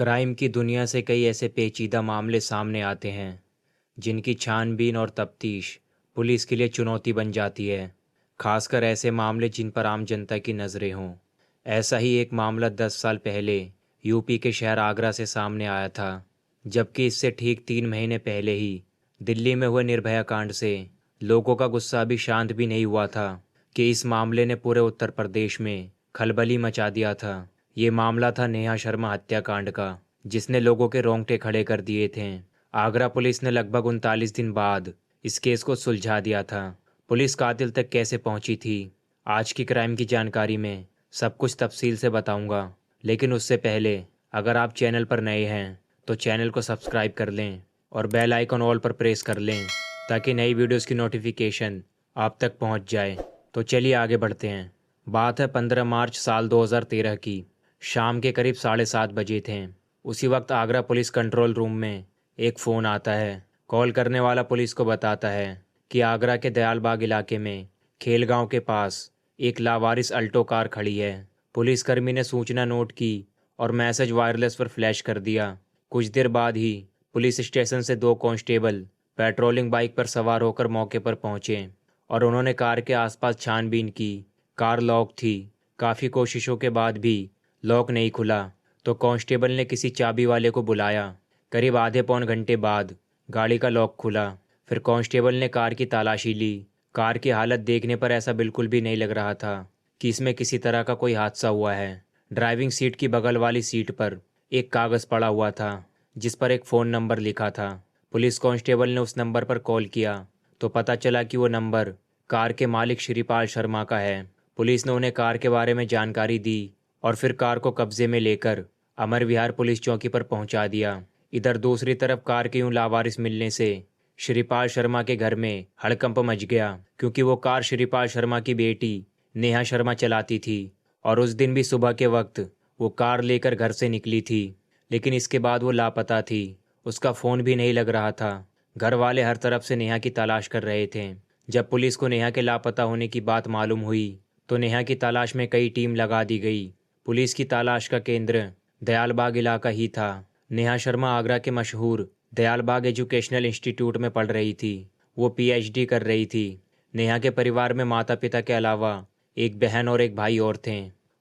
Crime की दुनिया से कई ऐसे पेचीदा मामले सामने आते हैं जिनकी छानबीन और तफ्तीश पुलिस के लिए चुनौती बन जाती है। खासकर ऐसे मामले जिन पर आम जनता की नज़रें हों। ऐसा ही एक मामला 10 साल पहले यूपी के शहर आगरा से सामने आया था, जबकि इससे ठीक 3 महीने पहले ही दिल्ली में हुए निर्भया कांड से लोगों का गुस्सा अभी शांत भी नहीं हुआ था कि इस मामले ने पूरे उत्तर प्रदेश में खलबली मचा दिया था। ये मामला था नेहा शर्मा हत्याकांड का, जिसने लोगों के रोंगटे खड़े कर दिए थे। आगरा पुलिस ने लगभग 39 दिन बाद इस केस को सुलझा दिया था। पुलिस कातिल तक कैसे पहुंची थी, आज की क्राइम की जानकारी में सब कुछ तफसील से बताऊंगा। लेकिन उससे पहले अगर आप चैनल पर नए हैं तो चैनल को सब्सक्राइब कर लें और बेल आइकन ऑल पर प्रेस कर लें ताकि नई वीडियोस की नोटिफिकेशन आप तक पहुंच जाए। तो चलिए आगे बढ़ते हैं। बात है 15 मार्च साल 2013 की। शाम के करीब 7:30 बजे थे। उसी वक्त आगरा पुलिस कंट्रोल रूम में एक फ़ोन आता है। कॉल करने वाला पुलिस को बताता है कि आगरा के दयालबाग इलाके में खेलगांव के पास एक लावारिस अल्टो कार खड़ी है। पुलिसकर्मी ने सूचना नोट की और मैसेज वायरलेस पर फ्लैश कर दिया। कुछ देर बाद ही पुलिस स्टेशन से 2 कांस्टेबल पेट्रोलिंग बाइक पर सवार होकर मौके पर पहुंचे और उन्होंने कार के आसपास छानबीन की। कार लॉक थी। काफ़ी कोशिशों के बाद भी लॉक नहीं खुला तो कांस्टेबल ने किसी चाबी वाले को बुलाया। करीब आधे पौन घंटे बाद गाड़ी का लॉक खुला। फिर कांस्टेबल ने कार की तलाशी ली। कार की हालत देखने पर ऐसा बिल्कुल भी नहीं लग रहा था कि इसमें किसी तरह का कोई हादसा हुआ है। ड्राइविंग सीट की बगल वाली सीट पर एक कागज़ पड़ा हुआ था जिस पर एक फ़ोन नंबर लिखा था। पुलिस कांस्टेबल ने उस नंबर पर कॉल किया तो पता चला कि वो नंबर कार के मालिक श्रीपाल शर्मा का है। पुलिस ने उन्हें कार के बारे में जानकारी दी और फिर कार को कब्जे में लेकर अमर विहार पुलिस चौकी पर पहुंचा दिया। इधर दूसरी तरफ कार के यूं लावारिस मिलने से श्रीपाल शर्मा के घर में हड़कंप मच गया, क्योंकि वो कार श्रीपाल शर्मा की बेटी नेहा शर्मा चलाती थी और उस दिन भी सुबह के वक्त वो कार लेकर घर से निकली थी। लेकिन इसके बाद वो लापता थी। उसका फ़ोन भी नहीं लग रहा था। घर वाले हर तरफ से नेहा की तलाश कर रहे थे। जब पुलिस को नेहा के लापता होने की बात मालूम हुई तो नेहा की तलाश में कई टीम लगा दी गई। पुलिस की तलाश का केंद्र दयालबाग इलाका ही था। नेहा शर्मा आगरा के मशहूर दयालबाग एजुकेशनल इंस्टीट्यूट में पढ़ रही थी। वो पीएचडी कर रही थी। नेहा के परिवार में माता पिता के अलावा एक बहन और एक भाई और थे।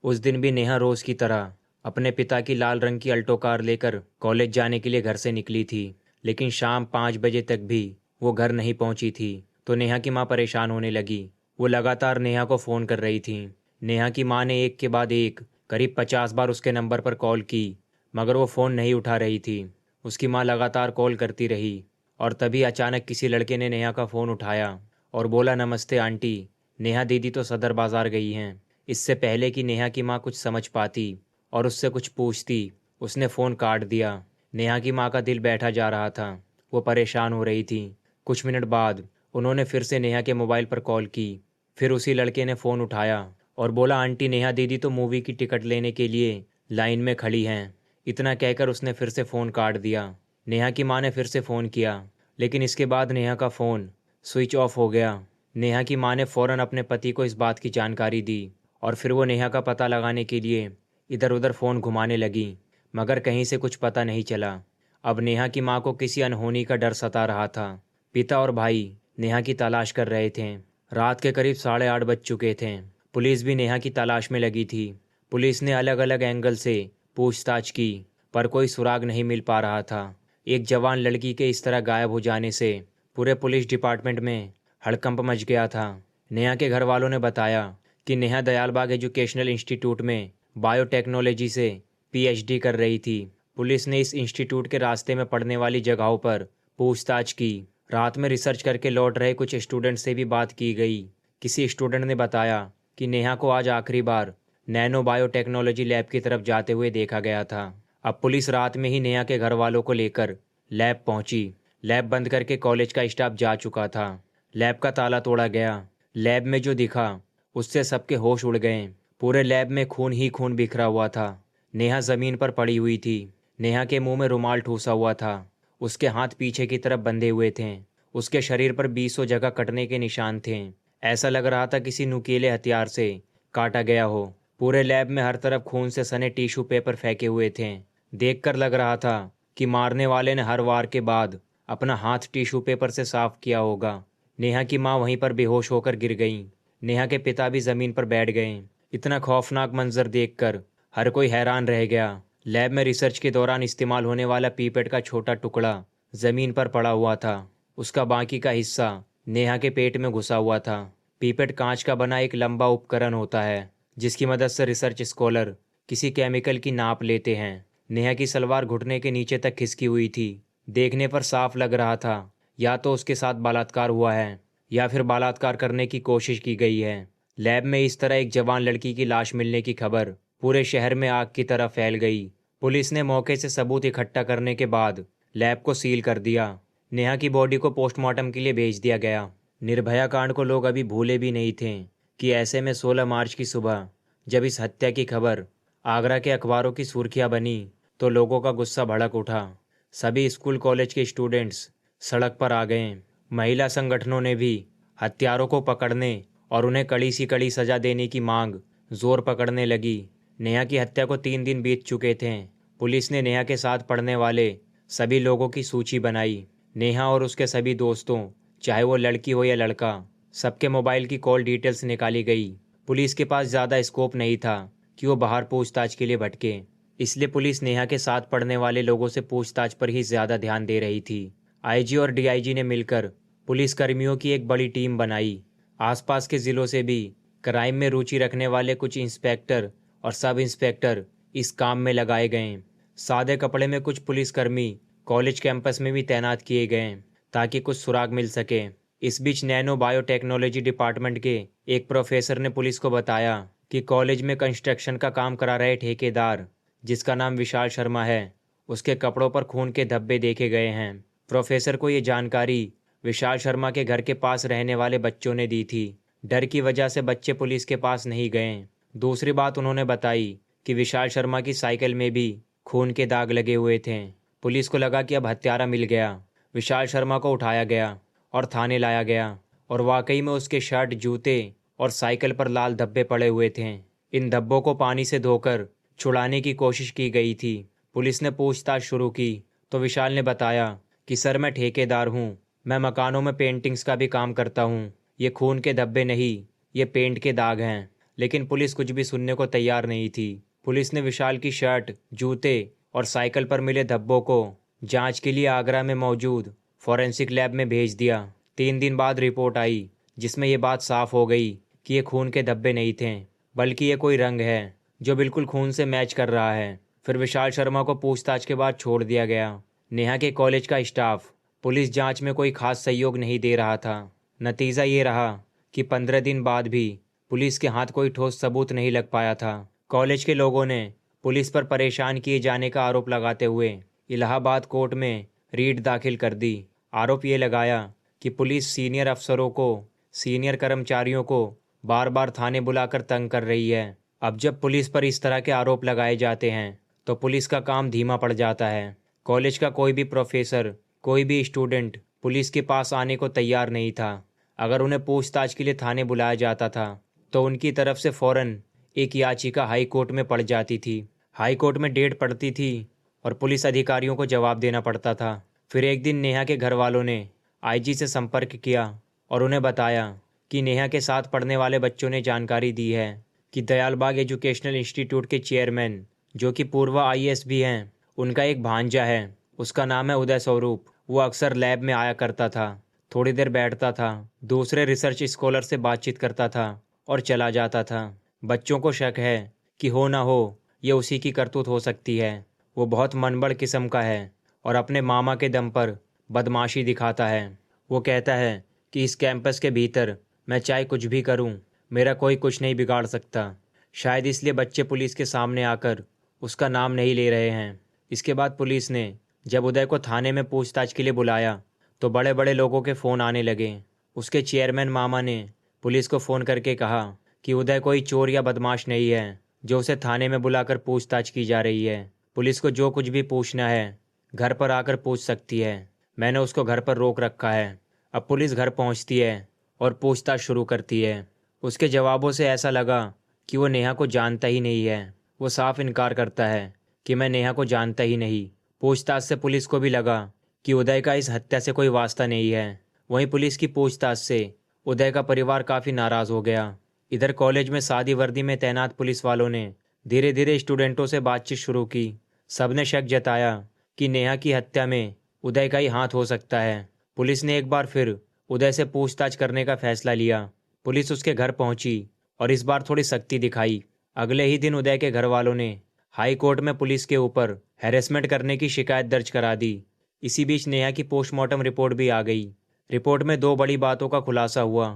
उस दिन भी नेहा रोज़ की तरह अपने पिता की लाल रंग की अल्टो कार लेकर कॉलेज जाने के लिए घर से निकली थी। लेकिन शाम 5 बजे तक भी वो घर नहीं पहुंची थी तो नेहा की माँ परेशान होने लगी। वो लगातार नेहा को फ़ोन कर रही थी। नेहा की माँ ने एक के बाद एक करीब 50 बार उसके नंबर पर कॉल की, मगर वो फ़ोन नहीं उठा रही थी। उसकी माँ लगातार कॉल करती रही और तभी अचानक किसी लड़के ने नेहा का फ़ोन उठाया और बोला, नमस्ते आंटी, नेहा दीदी तो सदर बाज़ार गई हैं। इससे पहले कि नेहा की माँ कुछ समझ पाती और उससे कुछ पूछती, उसने फ़ोन काट दिया। नेहा की माँ का दिल बैठा जा रहा था। वो परेशान हो रही थी। कुछ मिनट बाद उन्होंने फिर से नेहा के मोबाइल पर कॉल की। फिर उसी लड़के ने फ़ोन उठाया और बोला, आंटी नेहा दीदी तो मूवी की टिकट लेने के लिए लाइन में खड़ी हैं। इतना कहकर उसने फिर से फ़ोन काट दिया। नेहा की माँ ने फिर से फ़ोन किया, लेकिन इसके बाद नेहा का फ़ोन स्विच ऑफ हो गया। नेहा की माँ ने फ़ौरन अपने पति को इस बात की जानकारी दी और फिर वो नेहा का पता लगाने के लिए इधर उधर फ़ोन घुमाने लगी, मगर कहीं से कुछ पता नहीं चला। अब नेहा की माँ को किसी अनहोनी का डर सता रहा था। पिता और भाई नेहा की तलाश कर रहे थे। रात के करीब 8:30 बज चुके थे। पुलिस भी नेहा की तलाश में लगी थी। पुलिस ने अलग अलग एंगल से पूछताछ की, पर कोई सुराग नहीं मिल पा रहा था। एक जवान लड़की के इस तरह गायब हो जाने से पूरे पुलिस डिपार्टमेंट में हड़कंप मच गया था। नेहा के घर वालों ने बताया कि नेहा दयालबाग एजुकेशनल इंस्टीट्यूट में बायोटेक्नोलॉजी से पीएचडी कर रही थी। पुलिस ने इस इंस्टीट्यूट के रास्ते में पड़ने वाली जगहों पर पूछताछ की। रात में रिसर्च करके लौट रहे कुछ स्टूडेंट से भी बात की गई। किसी स्टूडेंट ने बताया कि नेहा को आज आखिरी बार नैनो बायोटेक्नोलॉजी लैब की तरफ जाते हुए देखा गया था। अब पुलिस रात में ही नेहा के घर वालों को लेकर लैब पहुंची। लैब बंद करके कॉलेज का स्टाफ जा चुका था। लैब का ताला तोड़ा गया। लैब में जो दिखा उससे सबके होश उड़ गए। पूरे लैब में खून ही खून बिखरा हुआ था। नेहा ज़मीन पर पड़ी हुई थी। नेहा के मुंह में रुमाल ठूसा हुआ था। उसके हाथ पीछे की तरफ बंधे हुए थे। उसके शरीर पर 20 जगह कटने के निशान थे। ऐसा लग रहा था किसी नुकीले हथियार से काटा गया हो। पूरे लैब में हर तरफ खून से सने टिश्यू पेपर फेंके हुए थे। देखकर लग रहा था कि मारने वाले ने हर वार के बाद अपना हाथ टिश्यू पेपर से साफ किया होगा। नेहा की माँ वहीं पर बेहोश होकर गिर गईं। नेहा के पिता भी जमीन पर बैठ गए। इतना खौफनाक मंजर देखकर हर कोई हैरान रह गया। लैब में रिसर्च के दौरान इस्तेमाल होने वाला पीपेट का छोटा टुकड़ा जमीन पर पड़ा हुआ था। उसका बाकी का हिस्सा नेहा के पेट में घुसा हुआ था। पीपेट कांच का बना एक लंबा उपकरण होता है जिसकी मदद से रिसर्च स्कॉलर किसी केमिकल की नाप लेते हैं। नेहा की सलवार घुटने के नीचे तक खिसकी हुई थी। देखने पर साफ लग रहा था या तो उसके साथ बलात्कार हुआ है या फिर बलात्कार करने की कोशिश की गई है। लैब में इस तरह एक जवान लड़की की लाश मिलने की खबर पूरे शहर में आग की तरह फैल गई। पुलिस ने मौके से सबूत इकट्ठा करने के बाद लैब को सील कर दिया। नेहा की बॉडी को पोस्टमार्टम के लिए भेज दिया गया। निर्भया कांड को लोग अभी भूले भी नहीं थे कि ऐसे में 16 मार्च की सुबह जब इस हत्या की खबर आगरा के अखबारों की सुर्खियां बनी तो लोगों का गुस्सा भड़क उठा। सभी स्कूल कॉलेज के स्टूडेंट्स सड़क पर आ गए। महिला संगठनों ने भी हत्यारों को पकड़ने और उन्हें कड़ी सी कड़ी सजा देने की मांग जोर पकड़ने लगी। नेहा की हत्या को 3 दिन बीत चुके थे। पुलिस ने नेहा के साथ पढ़ने वाले सभी लोगों की सूची बनाई। नेहा और उसके सभी दोस्तों, चाहे वो लड़की हो या लड़का, सबके मोबाइल की कॉल डिटेल्स निकाली गई। पुलिस के पास ज़्यादा स्कोप नहीं था कि वो बाहर पूछताछ के लिए भटके, इसलिए पुलिस नेहा के साथ पढ़ने वाले लोगों से पूछताछ पर ही ज़्यादा ध्यान दे रही थी। आईजी और डीआईजी ने मिलकर पुलिसकर्मियों की एक बड़ी टीम बनाई। आसपास के ज़िलों से भी क्राइम में रुचि रखने वाले कुछ इंस्पेक्टर और सब इंस्पेक्टर इस काम में लगाए गए। सादे कपड़े में कुछ पुलिसकर्मी कॉलेज कैंपस में भी तैनात किए गए ताकि कुछ सुराग मिल सके। इस बीच नैनो बायोटेक्नोलॉजी डिपार्टमेंट के एक प्रोफेसर ने पुलिस को बताया कि कॉलेज में कंस्ट्रक्शन का काम करा रहे ठेकेदार, जिसका नाम विशाल शर्मा है, उसके कपड़ों पर खून के धब्बे देखे गए हैं। प्रोफेसर को ये जानकारी विशाल शर्मा के घर के पास रहने वाले बच्चों ने दी थी। डर की वजह से बच्चे पुलिस के पास नहीं गए। दूसरी बात उन्होंने बताई कि विशाल शर्मा की साइकिल में भी खून के दाग लगे हुए थे। पुलिस को लगा कि अब हत्यारा मिल गया। विशाल शर्मा को उठाया गया और थाने लाया गया और वाकई में उसके शर्ट, जूते और साइकिल पर लाल धब्बे पड़े हुए थे। इन धब्बों को पानी से धोकर छुड़ाने की कोशिश की गई थी। पुलिस ने पूछताछ शुरू की तो विशाल ने बताया कि सर, मैं ठेकेदार हूँ, मैं मकानों में पेंटिंग्स का भी काम करता हूँ। ये खून के धब्बे नहीं, ये पेंट के दाग हैं। लेकिन पुलिस कुछ भी सुनने को तैयार नहीं थी। पुलिस ने विशाल की शर्ट, जूते और साइकिल पर मिले धब्बों को जांच के लिए आगरा में मौजूद फॉरेंसिक लैब में भेज दिया। 3 दिन बाद रिपोर्ट आई जिसमें ये बात साफ हो गई कि ये खून के धब्बे नहीं थे, बल्कि ये कोई रंग है जो बिल्कुल खून से मैच कर रहा है। फिर विशाल शर्मा को पूछताछ के बाद छोड़ दिया गया। नेहा के कॉलेज का स्टाफ पुलिस जांच में कोई खास सहयोग नहीं दे रहा था। नतीजा ये रहा कि 15 दिन बाद भी पुलिस के हाथ कोई ठोस सबूत नहीं लग पाया था। कॉलेज के लोगों ने पुलिस पर परेशान किए जाने का आरोप लगाते हुए इलाहाबाद कोर्ट में रीट दाखिल कर दी। आरोप ये लगाया कि पुलिस सीनियर अफसरों को, सीनियर कर्मचारियों को बार बार थाने बुलाकर तंग कर रही है। अब जब पुलिस पर इस तरह के आरोप लगाए जाते हैं तो पुलिस का काम धीमा पड़ जाता है। कॉलेज का कोई भी प्रोफेसर, कोई भी स्टूडेंट पुलिस के पास आने को तैयार नहीं था। अगर उन्हें पूछताछ के लिए थाने बुलाया जाता था तो उनकी तरफ से फ़ौरन एक याचिका हाई कोर्ट में पड़ जाती थी। हाई कोर्ट में डेट पड़ती थी और पुलिस अधिकारियों को जवाब देना पड़ता था। फिर एक दिन नेहा के घर वालों ने आईजी से संपर्क किया और उन्हें बताया कि नेहा के साथ पढ़ने वाले बच्चों ने जानकारी दी है कि दयालबाग एजुकेशनल इंस्टीट्यूट के चेयरमैन, जो कि पूर्व आईएएस भी हैं, उनका एक भांजा है। उसका नाम है उदय स्वरूप। वो अक्सर लैब में आया करता था, थोड़ी देर बैठता था, दूसरे रिसर्च स्कॉलर से बातचीत करता था और चला जाता था। बच्चों को शक है कि हो ना हो ये उसी की करतूत हो सकती है। वो बहुत मनबड़ किस्म का है और अपने मामा के दम पर बदमाशी दिखाता है। वो कहता है कि इस कैंपस के भीतर मैं चाहे कुछ भी करूं, मेरा कोई कुछ नहीं बिगाड़ सकता। शायद इसलिए बच्चे पुलिस के सामने आकर उसका नाम नहीं ले रहे हैं। इसके बाद पुलिस ने जब उदय को थाने में पूछताछ के लिए बुलाया तो बड़े बड़े लोगों के फ़ोन आने लगे। उसके चेयरमैन मामा ने पुलिस को फ़ोन करके कहा कि उदय कोई चोर या बदमाश नहीं है जो उसे थाने में बुलाकर पूछताछ की जा रही है। पुलिस को जो कुछ भी पूछना है घर पर आकर पूछ सकती है। मैंने उसको घर पर रोक रखा है। अब पुलिस घर पहुंचती है और पूछताछ शुरू करती है। उसके जवाबों से ऐसा लगा कि वो नेहा को जानता ही नहीं है। वो साफ इनकार करता है कि मैं नेहा को जानता ही नहीं। पूछताछ से पुलिस को भी लगा कि उदय का इस हत्या से कोई वास्ता नहीं है। वहीं पुलिस की पूछताछ से उदय का परिवार काफ़ी नाराज़ हो गया। इधर कॉलेज में सादी वर्दी में तैनात पुलिस वालों ने धीरे धीरे स्टूडेंटों से बातचीत शुरू की। सबने शक जताया कि नेहा की हत्या में उदय का ही हाथ हो सकता है। पुलिस ने एक बार फिर उदय से पूछताछ करने का फैसला लिया। पुलिस उसके घर पहुंची और इस बार थोड़ी सख्ती दिखाई। अगले ही दिन उदय के घर वालों ने हाई कोर्ट में पुलिस के ऊपर हैरेसमेंट करने की शिकायत दर्ज करा दी। इसी बीच नेहा की पोस्टमार्टम रिपोर्ट भी आ गई। रिपोर्ट में दो बड़ी बातों का खुलासा हुआ।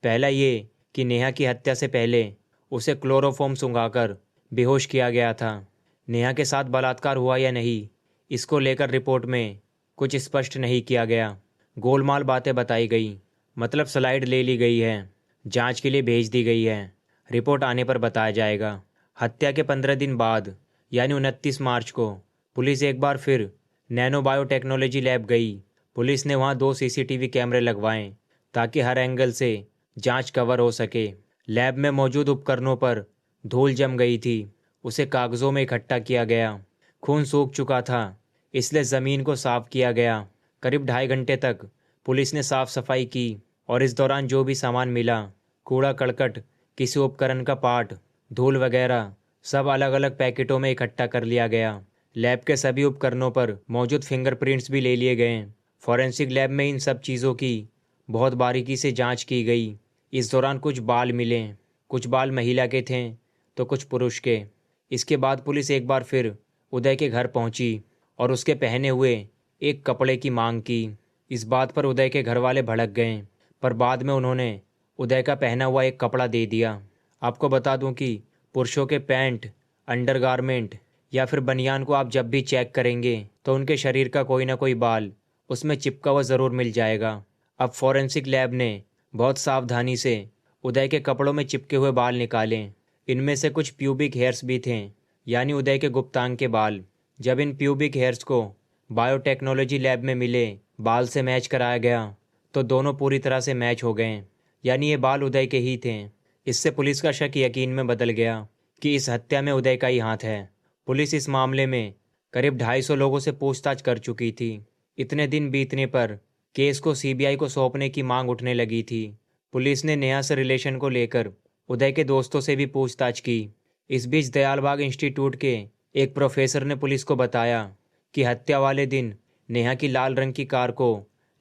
पहला ये कि नेहा की हत्या से पहले उसे क्लोरोफॉर्म सुंघाकर बेहोश किया गया था। नेहा के साथ बलात्कार हुआ या नहीं, इसको लेकर रिपोर्ट में कुछ स्पष्ट नहीं किया गया। गोलमाल बातें बताई गई, मतलब स्लाइड ले ली गई है, जांच के लिए भेज दी गई है। रिपोर्ट आने पर बताया जाएगा। हत्या के 15 दिन बाद यानी 29 मार्च को पुलिस एक बार फिर नैनो बायोटेक्नोलॉजी लैब गई। पुलिस ने वहां 2 सीसीटीवी कैमरे लगवाए ताकि हर एंगल से जांच कवर हो सके। लैब में मौजूद उपकरणों पर धूल जम गई थी। उसे कागज़ों में इकट्ठा किया गया। खून सूख चुका था, इसलिए ज़मीन को साफ किया गया। करीब 2.5 घंटे तक पुलिस ने साफ सफाई की और इस दौरान जो भी सामान मिला, कूड़ा करकट, किसी उपकरण का पार्ट, धूल वगैरह, सब अलग अलग पैकेटों में इकट्ठा कर लिया गया। लैब के सभी उपकरणों पर मौजूद फिंगरप्रिंट्स भी ले लिए गए। फॉरेंसिक लैब में इन सब चीज़ों की बहुत बारीकी से जांच की गई। इस दौरान कुछ बाल मिले, कुछ बाल महिला के थे तो कुछ पुरुष के। इसके बाद पुलिस एक बार फिर उदय के घर पहुंची और उसके पहने हुए एक कपड़े की मांग की। इस बात पर उदय के घर वाले भड़क गए, पर बाद में उन्होंने उदय का पहना हुआ एक कपड़ा दे दिया। आपको बता दूं कि पुरुषों के पैंट, अंडरगारमेंट या फिर बनियान को आप जब भी चेक करेंगे तो उनके शरीर का कोई ना कोई बाल उसमें चिपका हुआ ज़रूर मिल जाएगा। अब फॉरेंसिक लैब ने बहुत सावधानी से उदय के कपड़ों में चिपके हुए बाल निकाले। इनमें से कुछ प्यूबिक हेयर्स भी थे, यानी उदय के गुप्तांग के बाल। जब इन प्यूबिक हेयर्स को बायोटेक्नोलॉजी लैब में मिले बाल से मैच कराया गया तो दोनों पूरी तरह से मैच हो गए, यानी ये बाल उदय के ही थे। इससे पुलिस का शक यकीन में बदल गया कि इस हत्या में उदय का ही हाथ है। पुलिस इस मामले में करीब 250 लोगों से पूछताछ कर चुकी थी। इतने दिन बीतने पर केस को सीबीआई को सौंपने की मांग उठने लगी थी। पुलिस ने नेहा से रिलेशन को लेकर उदय के दोस्तों से भी पूछताछ की। इस बीच दयालबाग इंस्टीट्यूट के एक प्रोफेसर ने पुलिस को बताया कि हत्या वाले दिन नेहा की लाल रंग की कार को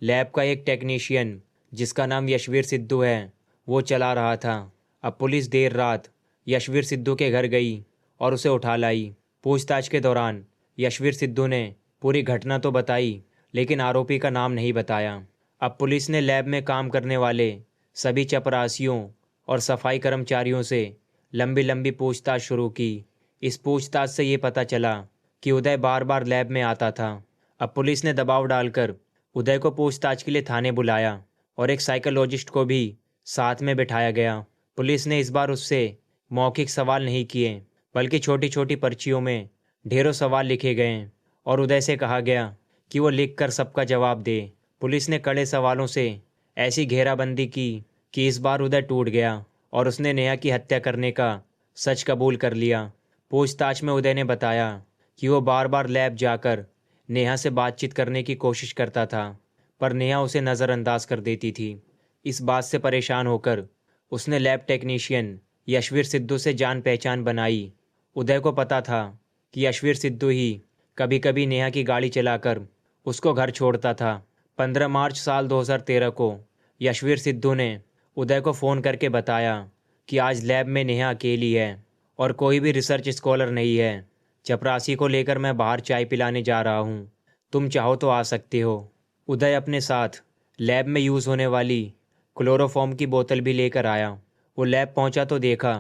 लैब का एक टेक्नीशियन, जिसका नाम यशवीर सिद्धू है, वो चला रहा था। अब पुलिस देर रात यशवीर सिद्धू के घर गई और उसे उठा लाई। पूछताछ के दौरान यशवीर सिद्धू ने पूरी घटना तो बताई, लेकिन आरोपी का नाम नहीं बताया। अब पुलिस ने लैब में काम करने वाले सभी चपरासियों और सफाई कर्मचारियों से लंबी लंबी पूछताछ शुरू की। इस पूछताछ से ये पता चला कि उदय बार बार लैब में आता था। अब पुलिस ने दबाव डालकर उदय को पूछताछ के लिए थाने बुलाया और एक साइकोलॉजिस्ट को भी साथ में बिठाया गया। पुलिस ने इस बार उससे मौखिक सवाल नहीं किए, बल्कि छोटी छोटी पर्चियों में ढेरों सवाल लिखे गए और उदय से कहा गया कि वो लिखकर सबका जवाब दे। पुलिस ने कड़े सवालों से ऐसी घेराबंदी की कि इस बार उदय टूट गया और उसने नेहा की हत्या करने का सच कबूल कर लिया। पूछताछ में उदय ने बताया कि वो बार बार लैब जाकर नेहा से बातचीत करने की कोशिश करता था, पर नेहा उसे नज़रअंदाज कर देती थी। इस बात से परेशान होकर उसने लैब टेक्नीशियन यशवीर सिद्धू से जान पहचान बनाई। उदय को पता था कि यशवीर सिद्धू ही कभी कभी नेहा की गाड़ी चलाकर उसको घर छोड़ता था। 15 मार्च साल 2013 को यशवीर सिद्धू ने उदय को फ़ोन करके बताया कि आज लैब में नेहा अकेली है और कोई भी रिसर्च स्कॉलर नहीं है। चपरासी को लेकर मैं बाहर चाय पिलाने जा रहा हूँ, तुम चाहो तो आ सकते हो। उदय अपने साथ लैब में यूज़ होने वाली क्लोरोफॉर्म की बोतल भी लेकर आया। वो लैब पहुंचा तो देखा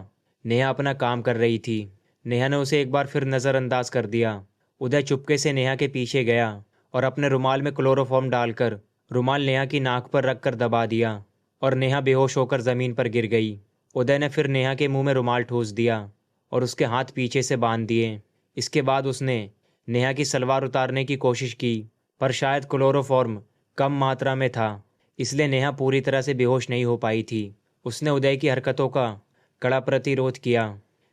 नेहा अपना काम कर रही थी। नेहा ने उसे एक बार फिर नज़रअंदाज कर दिया। उदय चुपके से नेहा के पीछे गया और अपने रुमाल में क्लोरोफॉर्म डालकर रुमाल नेहा की नाक पर रखकर दबा दिया और नेहा बेहोश होकर ज़मीन पर गिर गई। उदय ने फिर नेहा के मुंह में रुमाल ठूस दिया और उसके हाथ पीछे से बांध दिए। इसके बाद उसने नेहा की सलवार उतारने की कोशिश की, पर शायद क्लोरोफॉर्म कम मात्रा में था, इसलिए नेहा पूरी तरह से बेहोश नहीं हो पाई थी। उसने उदय की हरकतों का कड़ा प्रतिरोध किया।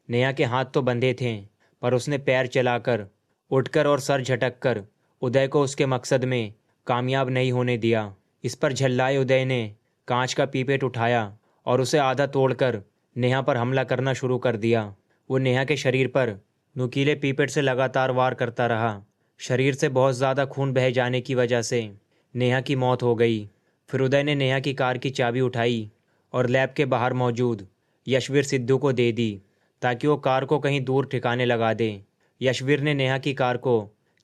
नेहा के हाथ तो बंधे थे, पर उसने पैर चलाकर उठकर और सर झटक कर उदय को उसके मकसद में कामयाब नहीं होने दिया। इस पर झल्लाए उदय ने कांच का पीपेट उठाया और उसे आधा तोड़कर नेहा पर हमला करना शुरू कर दिया। वो नेहा के शरीर पर नुकीले पीपेट से लगातार वार करता रहा। शरीर से बहुत ज़्यादा खून बह जाने की वजह से नेहा की मौत हो गई। फिर उदय ने नेहा की कार की चाबी उठाई और लैब के बाहर मौजूद यशवीर सिद्धू को दे दी ताकि वो कार को कहीं दूर ठिकाने लगा दे। यशवीर ने नेहा की कार को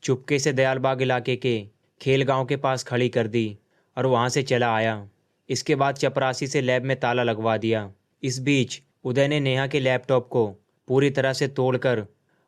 चुपके से दयालबाग इलाके के खेल गांव के पास खड़ी कर दी और वहां से चला आया। इसके बाद चपरासी से लैब में ताला लगवा दिया। इस बीच उदय ने नेहा के लैपटॉप को पूरी तरह से तोड़कर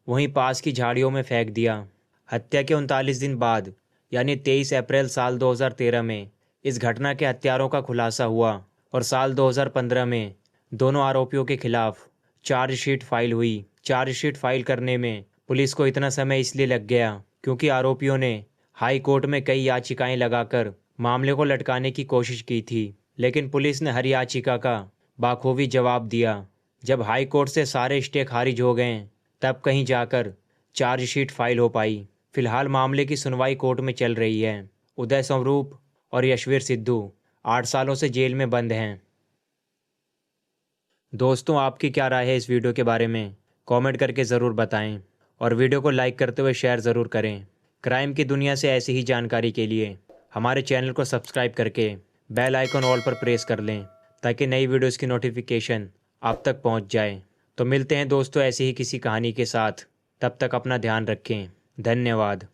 वहीं पास की झाड़ियों में फेंक दिया। हत्या के 39 दिन बाद यानी 23 अप्रैल साल 2013 में इस घटना के हत्यारों का खुलासा हुआ और साल 2015 में दोनों आरोपियों के खिलाफ चार्जशीट फाइल हुई। चार्जशीट फाइल करने में पुलिस को इतना समय इसलिए लग गया क्योंकि आरोपियों ने हाई कोर्ट में कई याचिकाएं लगाकर मामले को लटकाने की कोशिश की थी, लेकिन पुलिस ने हर याचिका का बाखूबी जवाब दिया। जब हाई कोर्ट से सारे स्टे खारिज हो गए तब कहीं जाकर चार्जशीट फाइल हो पाई। फिलहाल मामले की सुनवाई कोर्ट में चल रही है। उदय स्वरूप और यशवीर सिद्धू 8 सालों से जेल में बंद हैं। दोस्तों, आपकी क्या राय है इस वीडियो के बारे में? कमेंट करके ज़रूर बताएं और वीडियो को लाइक करते हुए शेयर ज़रूर करें। क्राइम की दुनिया से ऐसी ही जानकारी के लिए हमारे चैनल को सब्सक्राइब करके बेल आइकन ऑल पर प्रेस कर लें ताकि नई वीडियोज़ की नोटिफिकेशन आप तक पहुंच जाए। तो मिलते हैं दोस्तों ऐसी ही किसी कहानी के साथ। तब तक अपना ध्यान रखें। धन्यवाद।